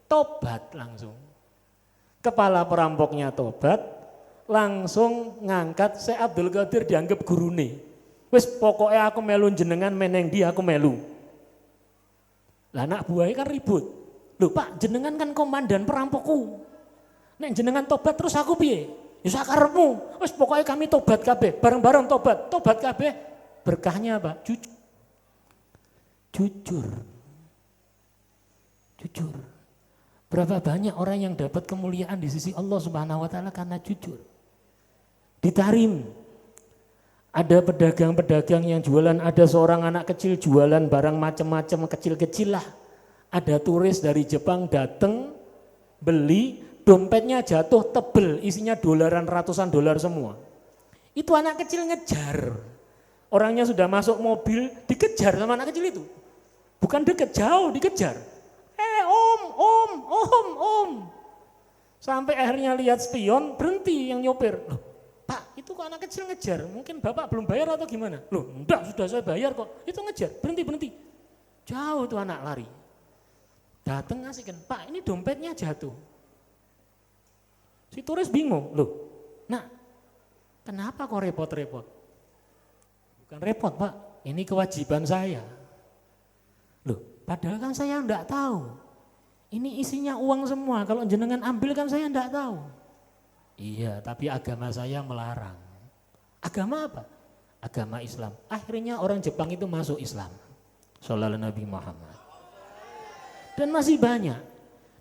Tobat langsung. Kepala perampoknya tobat, langsung ngangkat Syekh Abdul Qadir dianggap gurune. Wis pokoknya aku melu jenengan meneng dia aku melu. Lah anak buahnya kan ribut. Loh Pak, jenengan kan komandan perampokku. Nek jenengan tobat terus aku piye? Ya sakarepmu. Wis pokoknya kami tobat kabeh, bareng-bareng tobat. Tobat kabeh. Berkahnya apa? Jujur. Berapa banyak orang yang dapat kemuliaan di sisi Allah Subhanahu wa taala karena jujur. Di Tarim ada pedagang-pedagang yang jualan, ada seorang anak kecil jualan barang macam-macam kecil-kecil lah. Ada turis dari Jepang datang beli, dompetnya jatuh tebel, isinya dolaran ratusan dolar semua. Itu anak kecil ngejar. Orangnya sudah masuk mobil, dikejar sama anak kecil itu. Bukan deket, jauh dikejar. Om. Sampai akhirnya lihat spion, berhenti yang nyopir. Loh, Pak, itu kok anak kecil ngejar? Mungkin Bapak belum bayar atau gimana? Loh, enggak, sudah saya bayar kok. Itu ngejar, berhenti. Jauh tuh anak lari. Datang ngasihkan, "Pak, ini dompetnya jatuh." Si turis bingung, "Loh, Nak, kenapa kok repot-repot?" "Bukan repot Pak, ini kewajiban saya." "Loh, padahal kan saya enggak tahu. Ini isinya uang semua, kalau jenengan ambil kan saya enggak tahu." "Iya, tapi agama saya melarang." "Agama apa?" "Agama Islam." Akhirnya orang Jepang itu masuk Islam. Shallallahu Nabi Muhammad. Dan masih banyak.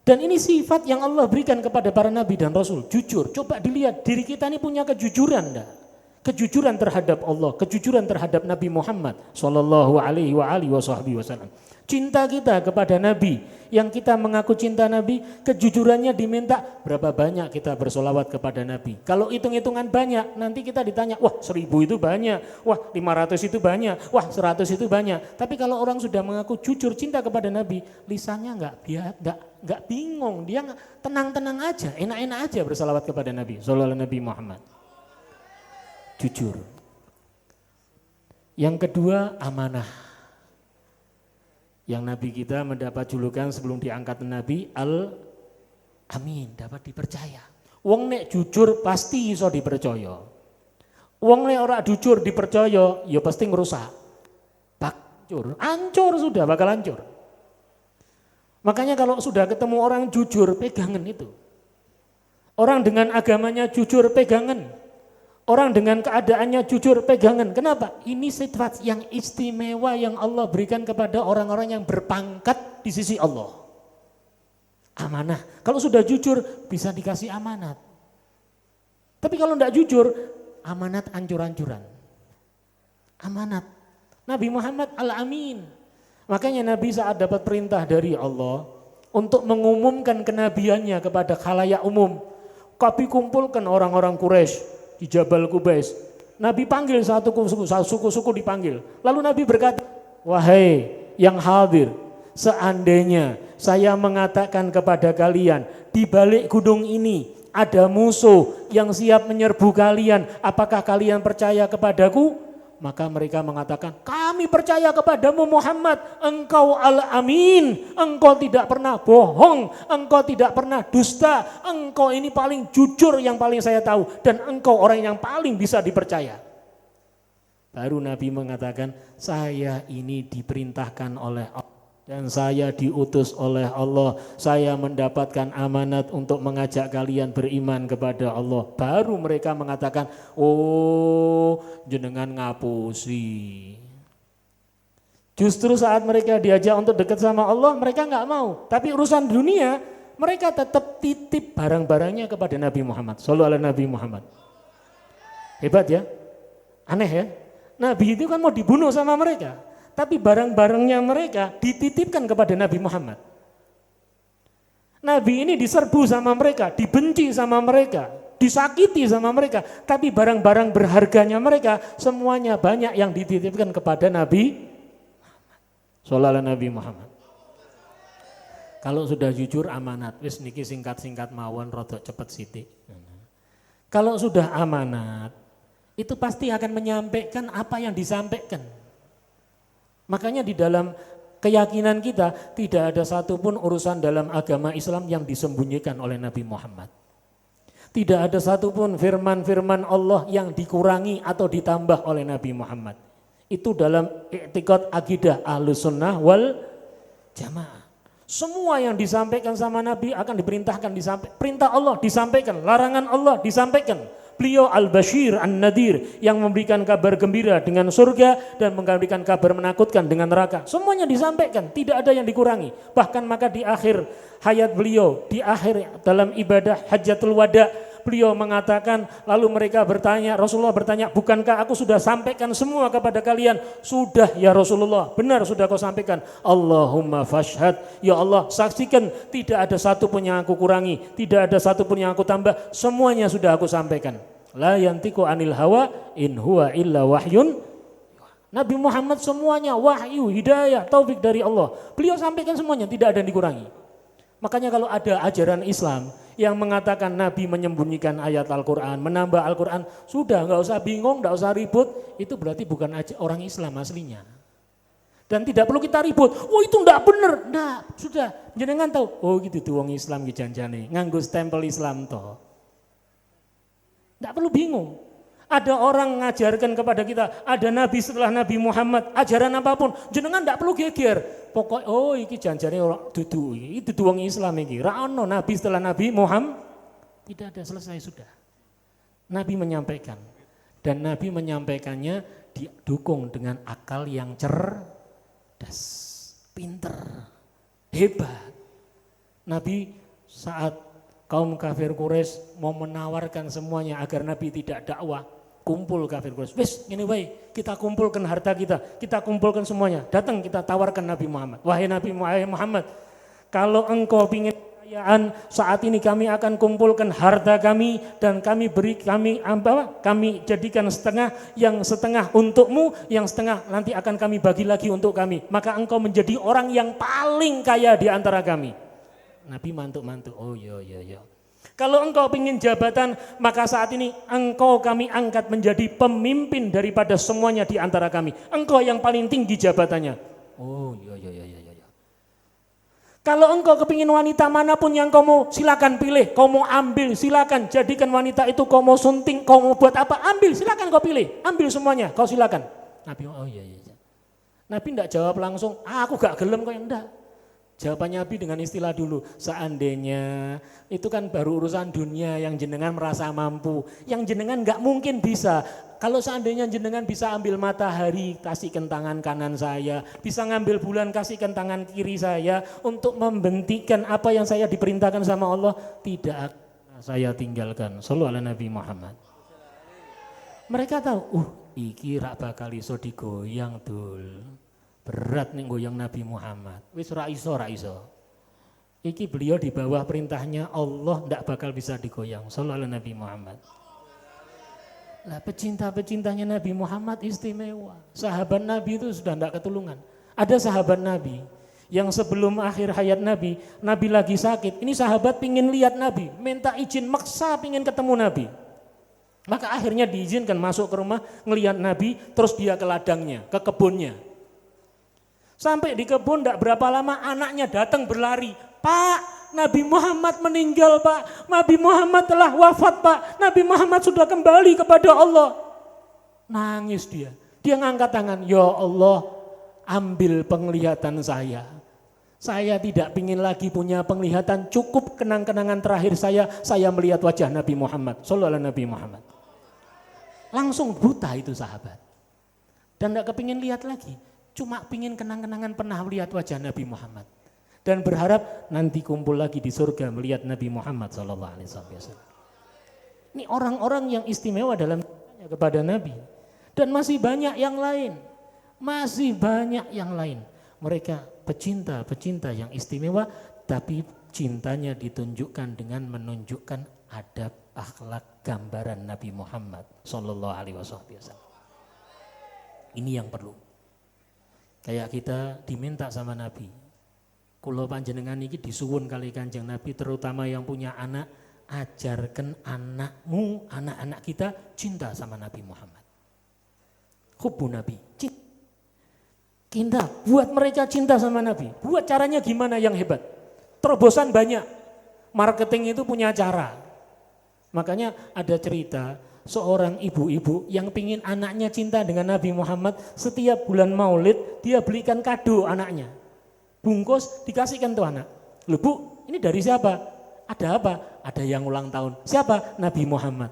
Dan ini sifat yang Allah berikan kepada para nabi dan rasul, jujur. Coba dilihat diri kita ini punya kejujuran enggak? Kejujuran terhadap Allah, kejujuran terhadap Nabi Muhammad sallallahu alaihi wasallam. Cinta kita kepada Nabi, yang kita mengaku cinta Nabi, kejujurannya diminta berapa banyak kita bersolawat kepada Nabi. Kalau hitung-hitungan banyak, nanti kita ditanya, wah 1000 itu banyak, wah 500 itu banyak, wah 100 itu banyak. Tapi kalau orang sudah mengaku jujur cinta kepada Nabi, lisannya enggak bingung, dia tenang-tenang aja, enak-enak aja bersolawat kepada Nabi sallallahu Nabi Muhammad. Jujur. Yang kedua, amanah. Yang Nabi kita mendapat julukan sebelum diangkat Nabi, Al-Amin, dapat dipercaya. Wong nek jujur pasti iso dipercaya. Wong nek ora jujur dipercaya, ya pasti ngerusak. Hancur sudah, bakal hancur. Makanya kalau sudah ketemu orang jujur, pegangan itu. Orang dengan agamanya jujur, pegangan. Orang dengan keadaannya jujur, pegangan. Kenapa? Ini sifat yang istimewa yang Allah berikan kepada orang-orang yang berpangkat di sisi Allah. Amanah. Kalau sudah jujur, bisa dikasih amanat. Tapi kalau tidak jujur, amanat ancur-ancuran. Amanat. Nabi Muhammad Al-Amin. Makanya Nabi saat dapat perintah dari Allah untuk mengumumkan kenabiannya kepada khalayak umum, kami kumpulkan orang-orang Quraisy di Jabal Qubais. Nabi panggil satu suku dipanggil. Lalu Nabi berkata, "Wahai yang hadir, seandainya saya mengatakan kepada kalian, di balik gunung ini ada musuh yang siap menyerbu kalian, apakah kalian percaya kepadaku?" Maka mereka mengatakan, "Kami percaya kepadamu Muhammad, engkau Al-Amin, engkau tidak pernah bohong, engkau tidak pernah dusta, engkau ini paling jujur yang paling saya tahu, dan engkau orang yang paling bisa dipercaya." Baru Nabi mengatakan, "Saya ini diperintahkan oleh Allah dan saya diutus oleh Allah, saya mendapatkan amanat untuk mengajak kalian beriman kepada Allah." Baru mereka mengatakan, "Oh, jenengan ngapusi." Justru saat mereka diajak untuk dekat sama Allah, mereka enggak mau. Tapi urusan dunia, mereka tetap titip barang-barangnya kepada Nabi Muhammad, sallallahu alaihi Nabi Muhammad. Hebat ya, aneh ya. Nabi itu kan mau dibunuh sama mereka, tapi barang-barangnya mereka dititipkan kepada Nabi Muhammad. Nabi ini diserbu sama mereka, dibenci sama mereka, disakiti sama mereka, tapi barang-barang berharganya mereka semuanya banyak yang dititipkan kepada Nabi Muhammad. Shallallahu Nabi Muhammad. Kalau sudah jujur amanat, wis niki singkat-singkat mawon rodok cepet sithik. Kalau sudah amanat, itu pasti akan menyampaikan apa yang disampaikan. Makanya di dalam keyakinan kita tidak ada satupun urusan dalam agama Islam yang disembunyikan oleh Nabi Muhammad. Tidak ada satupun firman-firman Allah yang dikurangi atau ditambah oleh Nabi Muhammad. Itu dalam i'tiqad akidah Ahlus Sunnah wal Jamaah. Semua yang disampaikan sama Nabi akan diperintahkan disampaikan. Perintah Allah disampaikan, larangan Allah disampaikan. Beliau Al-Bashir An-Nadir yang memberikan kabar gembira dengan surga dan memberikan kabar menakutkan dengan neraka. Semuanya disampaikan, tidak ada yang dikurangi. Bahkan maka di akhir hayat beliau, di akhir dalam ibadah Hajjatul Wada, beliau mengatakan, lalu mereka bertanya, Rasulullah bertanya, bukankah aku sudah sampaikan semua kepada kalian? Sudah ya Rasulullah, benar sudah kau sampaikan. Allahumma fashhad, ya Allah saksikan, tidak ada satu pun yang aku kurangi, tidak ada satu pun yang aku tambah, semuanya sudah aku sampaikan. La yantiqu anil hawa in huwa illa wahyun. Nabi Muhammad semuanya wahyu, hidayah, taufik dari Allah. Beliau sampaikan semuanya, tidak ada yang dikurangi. Makanya kalau ada ajaran Islam yang mengatakan Nabi menyembunyikan ayat Al-Quran, menambah Al-Quran, sudah nggak usah bingung, nggak usah ribut, itu berarti bukan orang Islam aslinya. Dan tidak perlu kita ribut, oh itu nggak benar, nggak, sudah, jenengan tahu, oh gitu tuh orang Islam janjane, nganggo stempel Islam toh. Nggak perlu bingung. Ada orang mengajarkan kepada kita, ada Nabi setelah Nabi Muhammad, ajaran apapun, jenengan tidak perlu geger. Pokoknya, oh iki janjane orang dudu, itu wong Islam iki. Ra ono Nabi setelah Nabi Muhammad, tidak ada, selesai sudah. Nabi menyampaikan, dan Nabi menyampaikannya didukung dengan akal yang cerdas, pinter, hebat. Nabi saat kaum kafir Quraisy mau menawarkan semuanya agar Nabi tidak dakwah, kumpul kafir Quraisy. Wes, ini baik, kita kumpulkan harta kita kumpulkan semuanya. Datang kita tawarkan Nabi Muhammad. Wahai Nabi Muhammad, kalau engkau ingin kekayaan, saat ini kami akan kumpulkan harta kami dan kami jadikan setengah, yang setengah untukmu, yang setengah nanti akan kami bagi lagi untuk kami. Maka engkau menjadi orang yang paling kaya di antara kami. Nabi mantuk-mantuk, oh iya. Kalau engkau ingin jabatan, maka saat ini engkau kami angkat menjadi pemimpin daripada semuanya di antara kami. Engkau yang paling tinggi jabatannya. Oh iya. Kalau engkau kepingin wanita manapun yang kau mau, silakan pilih. Kau mau ambil, silakan. Jadikan wanita itu kau mau sunting, kau mau buat apa, ambil, silakan kau pilih. Ambil semuanya, kau silakan. Nabi, oh iya. Nabi tidak jawab langsung, aku gak gelem kau yang enggak. Jawabannya Nabi dengan istilah dulu, seandainya itu kan baru urusan dunia yang jenengan merasa mampu, yang jenengan nggak mungkin bisa. Kalau seandainya jenengan bisa ambil matahari, kasihkan tangan kanan saya, bisa ngambil bulan, kasihkan tangan kiri saya, untuk membentikan apa yang saya diperintahkan sama Allah, tidak akan saya tinggalkan. Shallallahu alaihi Nabi Muhammad. Mereka tahu, iki rak bakal iso digoyang dul. Berat nih goyang Nabi Muhammad. Wis ra iso. Iki beliau di bawah perintahnya Allah ndak bakal bisa digoyang. Sallallahu alaihi Nabi Muhammad. Lah pecinta-pecintanya Nabi Muhammad istimewa. Sahabat Nabi itu sudah ndak ketulungan. Ada sahabat Nabi yang sebelum akhir hayat Nabi lagi sakit. Ini sahabat pingin lihat Nabi, minta izin, maksa pingin ketemu Nabi. Maka akhirnya diizinkan masuk ke rumah, ngelihat Nabi, terus dia ke ladangnya, ke kebunnya. Sampai di kebun tidak berapa lama anaknya datang berlari. Pak, Nabi Muhammad meninggal Pak. Nabi Muhammad telah wafat Pak. Nabi Muhammad sudah kembali kepada Allah. Nangis dia. Dia ngangkat tangan. Ya Allah, ambil penglihatan saya. Saya tidak ingin lagi punya penglihatan. Cukup kenang-kenangan terakhir saya melihat wajah Nabi Muhammad. Sallallahu alaihi Nabi Muhammad. Langsung buta itu sahabat. Dan tidak kepingin lihat lagi. Cuma pingin kenang-kenangan pernah melihat wajah Nabi Muhammad. Dan berharap nanti kumpul lagi di surga melihat Nabi Muhammad SAW. Ini orang-orang yang istimewa dalam kepada Nabi. Dan masih banyak yang lain. Masih banyak yang lain. Mereka pecinta yang istimewa, tapi cintanya ditunjukkan dengan menunjukkan adab, akhlak, gambaran Nabi Muhammad sallallahu alaihi wasallam. Ini yang perlu. Kayak kita diminta sama Nabi. Kula panjenengan iki disuwun kali Kanjeng Nabi, terutama yang punya anak, ajarkan anakmu, anak-anak kita cinta sama Nabi Muhammad. Hubbu Nabi, cinta, buat mereka cinta sama Nabi. Buat caranya gimana yang hebat? Terobosan banyak. Marketing itu punya cara. Makanya ada cerita seorang ibu-ibu yang pingin anaknya cinta dengan Nabi Muhammad, setiap bulan Maulid dia belikan kado anaknya. Bungkus dikasihkan tuh anak. Loh Bu, ini dari siapa? Ada apa? Ada yang ulang tahun. Siapa? Nabi Muhammad.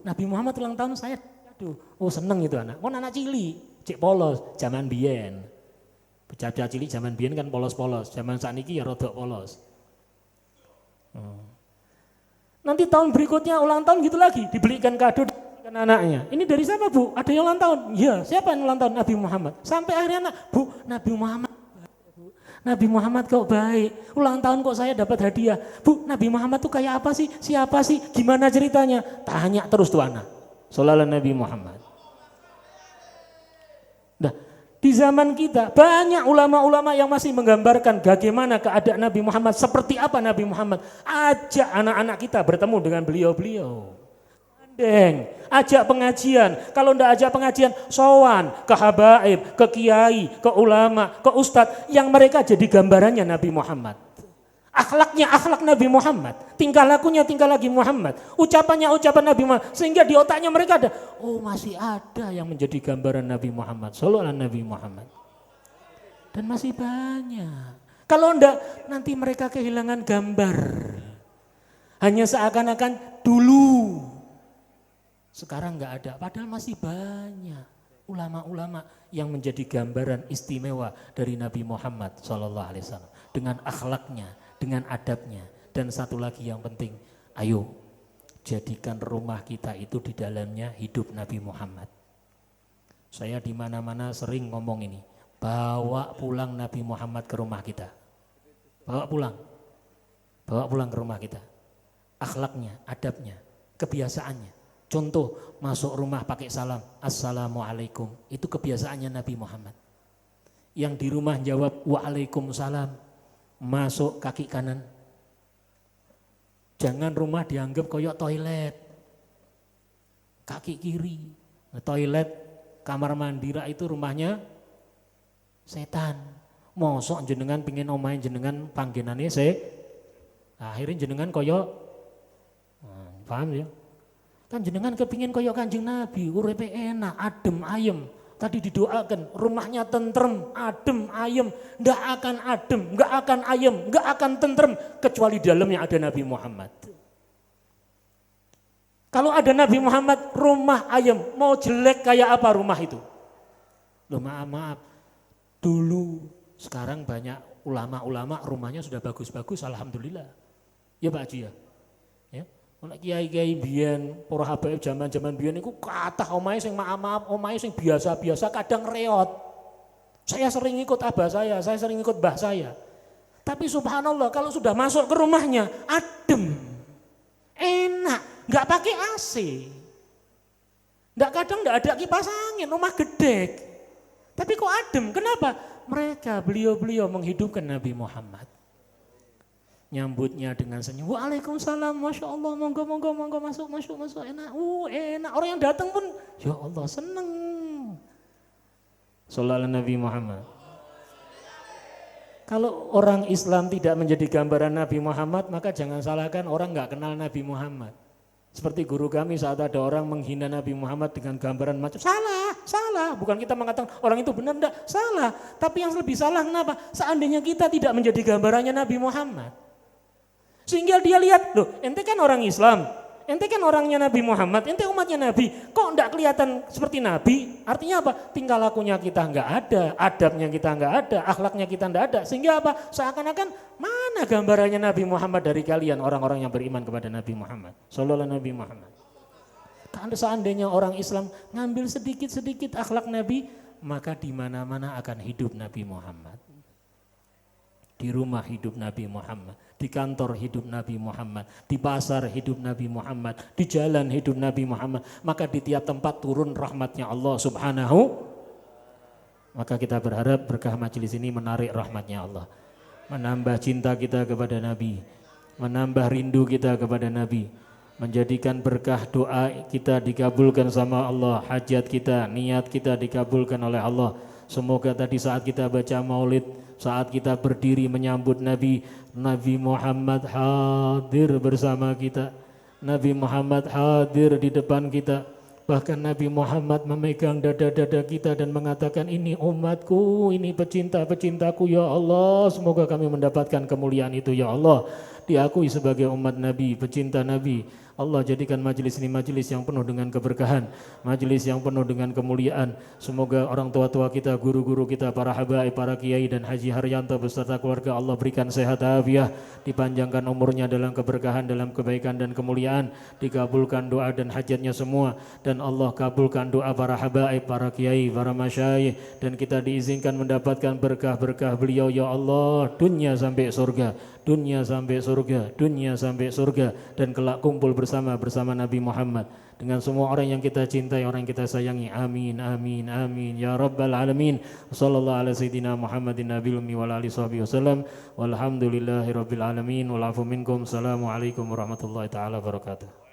Nabi Muhammad ulang tahun saya. Aduh, seneng itu anak. Anak cili, cek polos, zaman biyen. Bocah cilik zaman biyen kan polos-polos, zaman sakniki ya rodok polos. Nanti tahun berikutnya ulang tahun gitu lagi, dibelikan kado dibelikan anaknya. Ini dari siapa Bu? Ada yang ulang tahun? Iya, siapa yang ulang tahun? Nabi Muhammad. Sampai akhirnya anak, Bu, Nabi Muhammad. Nabi Muhammad kok baik, ulang tahun kok saya dapat hadiah. Bu, Nabi Muhammad tuh kayak apa sih? Siapa sih? Gimana ceritanya? Tanya terus tuh anak. Sallallahu Nabi Muhammad. Nah, di zaman kita banyak ulama-ulama yang masih menggambarkan bagaimana keadaan Nabi Muhammad, seperti apa Nabi Muhammad. Ajak anak-anak kita bertemu dengan beliau-beliau. Ajak pengajian, kalau tidak ajak pengajian, sowan ke habaib, ke kiai, ke ulama, ke ustadz, yang mereka jadi gambarannya Nabi Muhammad. Akhlaknya akhlak Nabi Muhammad, tingkah lakunya tingkah laku Muhammad, ucapannya ucapan Nabi Muhammad, sehingga di otaknya mereka ada, masih ada yang menjadi gambaran Nabi Muhammad, sallallahu Nabi Muhammad. Dan masih banyak. Kalau enggak, nanti mereka kehilangan gambar. Hanya seakan-akan dulu. Sekarang enggak ada, padahal masih banyak ulama-ulama yang menjadi gambaran istimewa dari Nabi Muhammad sallallahu alaihi wasallam dengan akhlaknya, dengan adabnya. Dan satu lagi yang penting, ayo jadikan rumah kita itu di dalamnya hidup Nabi Muhammad. Saya di mana-mana sering ngomong ini, bawa pulang Nabi Muhammad ke rumah kita. Bawa pulang ke rumah kita. Akhlaknya, adabnya, kebiasaannya. Contoh, masuk rumah pakai salam, assalamualaikum. Itu kebiasaannya Nabi Muhammad. Yang di rumah jawab, waalaikumsalam. Masuk kaki kanan. Jangan rumah dianggap koyok toilet. Kaki kiri. Toilet, kamar mandi itu rumahnya setan. Mosok jenengan pingin omain jenengan panggenane akhirnya jenengan koyok. Paham ya? Kan jenengan kepingin koyok Kanjeng Nabi, uripe enak, adem, ayem. Tadi didoakan, rumahnya tentrem, adem, ayem. Nggak akan adem, nggak akan ayem, nggak akan tentrem kecuali di dalamnya ada Nabi Muhammad. Kalau ada Nabi Muhammad, rumah ayem, mau jelek kayak apa rumah itu? Loh maaf, dulu sekarang banyak ulama-ulama rumahnya sudah bagus-bagus, alhamdulillah. Ya Pak Haji ya? Nek kiai-kiai biyen, para habaib zaman-zaman biyen niku kathah omahe sing maaf-maaf, omahe sing biasa-biasa kadang reot. Saya sering ikut abah saya sering ikut mbah saya. Tapi subhanallah kalau sudah masuk ke rumahnya adem. Enak, enggak pakai AC. Kadang enggak ada kipas angin, rumah gede. Tapi kok adem? Kenapa? Mereka beliau-beliau menghidupkan Nabi Muhammad. Nyambutnya dengan senyum. Waalaikumsalam, masya Allah, monggo masuk, enak, enak. Orang yang datang pun, ya Allah seneng. Sallallahu Nabi Muhammad. Kalau orang Islam tidak menjadi gambaran Nabi Muhammad, maka jangan salahkan orang nggak kenal Nabi Muhammad. Seperti guru kami saat ada orang menghina Nabi Muhammad dengan gambaran macam salah. Bukan kita mengatakan orang itu benar, enggak, salah. Tapi yang lebih salah kenapa? Seandainya kita tidak menjadi gambarannya Nabi Muhammad. Sehingga dia lihat, loh ente kan orang Islam, ente kan orangnya Nabi Muhammad, ente umatnya Nabi, kok enggak kelihatan seperti Nabi? Artinya apa? Tingkah lakunya kita enggak ada, adabnya kita enggak ada, akhlaknya kita enggak ada. Sehingga apa? Seakan-akan mana gambarannya Nabi Muhammad dari kalian orang-orang yang beriman kepada Nabi Muhammad. Sallallahu Nabi Muhammad. Seandainya orang Islam ngambil sedikit-sedikit akhlak Nabi, maka di mana-mana akan hidup Nabi Muhammad. Di rumah hidup Nabi Muhammad, di kantor hidup Nabi Muhammad, di pasar hidup Nabi Muhammad, di jalan hidup Nabi Muhammad. Maka di tiap tempat turun rahmatnya Allah Subhanahu. Maka kita berharap berkah majelis ini menarik rahmatnya Allah, menambah cinta kita kepada Nabi, menambah rindu kita kepada Nabi, menjadikan berkah doa kita dikabulkan sama Allah, hajat kita, niat kita dikabulkan oleh Allah. Semoga tadi saat kita baca maulid, saat kita berdiri menyambut Nabi, Nabi Muhammad hadir bersama kita, Nabi Muhammad hadir di depan kita. Bahkan Nabi Muhammad memegang dada-dada kita dan mengatakan, ini umatku, ini pecinta-pecintaku ya Allah. Semoga kami mendapatkan kemuliaan itu ya Allah. Diakui sebagai umat Nabi, pecinta Nabi. Allah jadikan majelis ini majelis yang penuh dengan keberkahan, majelis yang penuh dengan kemuliaan. Semoga orang tua-tua kita, guru-guru kita, para habaib, para kiai dan Haji Haryanto beserta keluarga Allah berikan sehat afiah, dipanjangkan umurnya dalam keberkahan, dalam kebaikan dan kemuliaan, dikabulkan doa dan hajatnya semua, dan Allah kabulkan doa para habaib, para kiai, para masyayikh, dan kita diizinkan mendapatkan berkah-berkah beliau ya Allah, dunia sampai surga, dunia sampai surga, dunia sampai surga, dan kelak kumpul bersama Nabi Muhammad dengan semua orang yang kita cintai, orang yang kita sayangi. Amin, amin, amin ya rabbal alamin. Sallallahu ala sayyidina Muhammadin nabiyil ummi wal alihi sahbihi wasallam. Walhamdulillahi rabbil alamin. Wal afu minkum. Assalamualaikum warahmatullahi taala wabarakatuh.